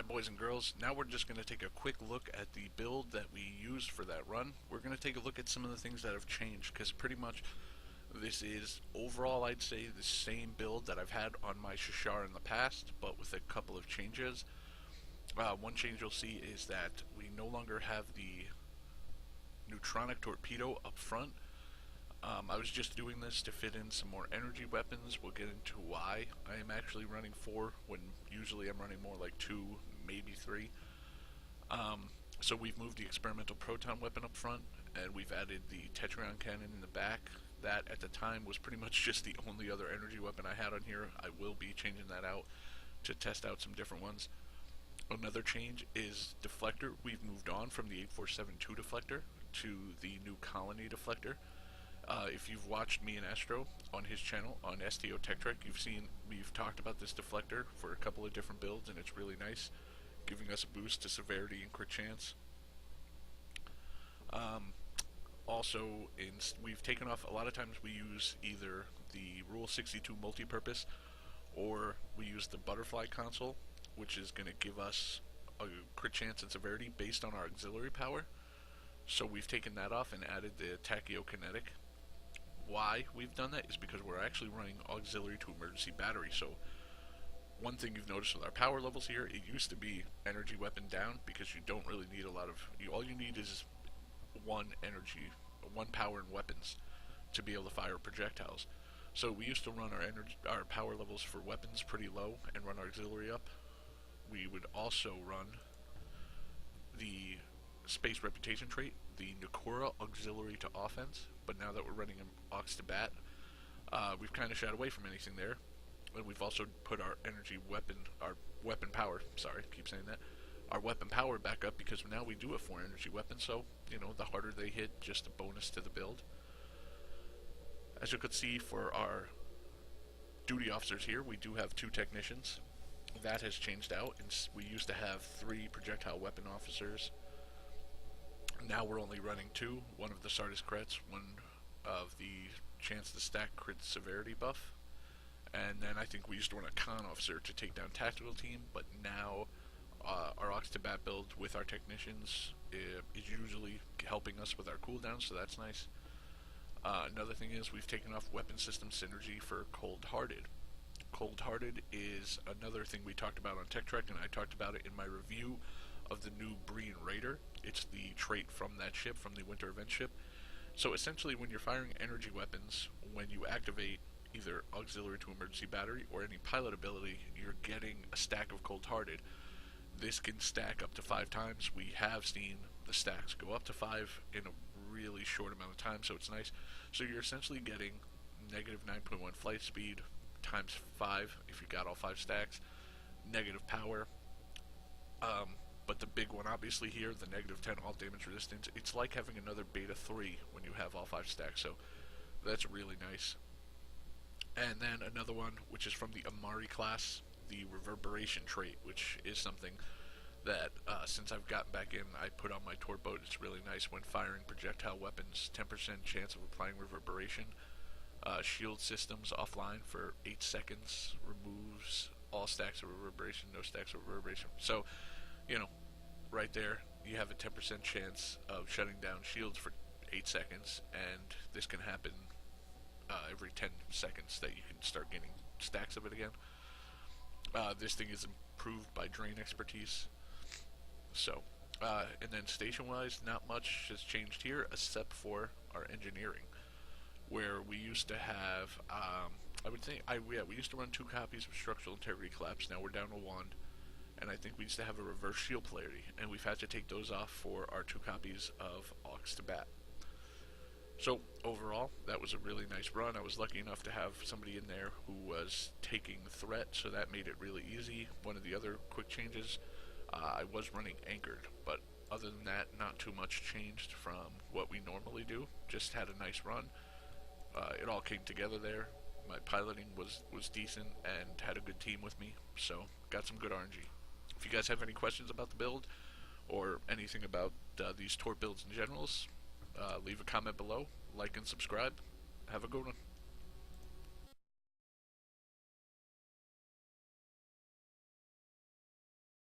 Alright, boys and girls, now we're just going to take a quick look at the build that we used for that run. We're going to take a look at some of the things that have changed, because pretty much this is overall, I'd say, the same build that I've had on my Sheshar in the past, but with a couple of changes. One change you'll see is that we no longer have the neutronic torpedo up front. I was just doing this to fit in some more energy weapons. We'll get into why I am actually running 4 when usually I'm running more like 2, maybe 3. So we've moved the experimental proton weapon up front, and we've added the Tetrion cannon in the back. That at the time was pretty much just the only other energy weapon I had on here. I will be changing that out to test out some different ones. Another change is deflector. We've moved on from the 8472 deflector to the new colony deflector. If you've watched me and Astro on his channel on STO Tech Trek, you've seen we've talked about this deflector for a couple of different builds, and it's really nice, giving us a boost to severity and crit chance. Also, we've taken off, a lot of times we use either the Rule 62 multi-purpose, or we use the butterfly console, which is going to give us a crit chance and severity based on our auxiliary power. So we've taken that off and added the tachyokinetic. Why we've done that is because we're actually running auxiliary to emergency battery. So one thing you've noticed with our power levels here, it used to be energy weapon down, because you don't really need a lot of, all you need is one power and weapons to be able to fire projectiles. So we used to run our power levels for weapons pretty low and run our auxiliary up. We would also run the space reputation trait, the Nakura auxiliary to offense, but now that we're running an aux to bat, we've kind of shied away from anything there. And we've also put our weapon power, sorry, keep saying that, our weapon power back up, because now we do have 4 energy weapons, so, you know, the harder they hit, just a bonus to the build. As you could see, for our duty officers here, we do have 2 technicians. That has changed out, and we used to have 3 projectile weapon officers. Now we're only running 2, one of the Sardis crits, one of the chance to stack crit severity buff, and then I think we used to run a con officer to take down tactical team, but now our aux to bat build with our technicians is usually helping us with our cooldown, so that's nice. Another thing is we've taken off weapon system synergy for cold-hearted. Cold-hearted is another thing we talked about on Tech Trek, and I talked about it in my review of the new Breen Raider. It's the trait from that ship, from the Winter Event ship. So essentially, when you're firing energy weapons, when you activate either auxiliary to emergency battery or any pilot ability, you're getting a stack of cold-hearted. This can stack up to 5 times. We have seen the stacks go up to 5 in a really short amount of time, so it's nice. So you're essentially getting negative 9.1 flight speed times 5 if you got all 5 stacks, negative power, but the big one obviously here, the negative 10 all damage resistance. It's like having another beta 3 when you have all 5 stacks, so that's really nice. And then another one, which is from the Amari class, the reverberation trait, which is something that since I've gotten back in, I put on my Torp boat. It's really nice when firing projectile weapons, 10% chance of applying reverberation. Shield systems offline for 8 seconds, removes all stacks of reverberation, no stacks of reverberation. So, you know, right there, you have a 10% chance of shutting down shields for 8 seconds, and this can happen every 10 seconds that you can start getting stacks of it again. This thing is improved by drain expertise. So, and then station-wise, not much has changed here except for our engineering, where we used to have, we used to run 2 copies of structural integrity collapse. Now we're down to 1, and I think we used to have a reverse shield polarity, and we've had to take those off for our 2 copies of aux to bat. So overall, that was a really nice run. I was lucky enough to have somebody in there who was taking the threat, so that made it really easy. One of the other quick changes, I was running anchored, but other than that, not too much changed from what we normally do. Just had a nice run. It all came together there. My piloting was decent and had a good team with me, so got some good RNG. If you guys have any questions about the build or anything about these Torp builds in general, leave a comment below, like and subscribe. Have a good one.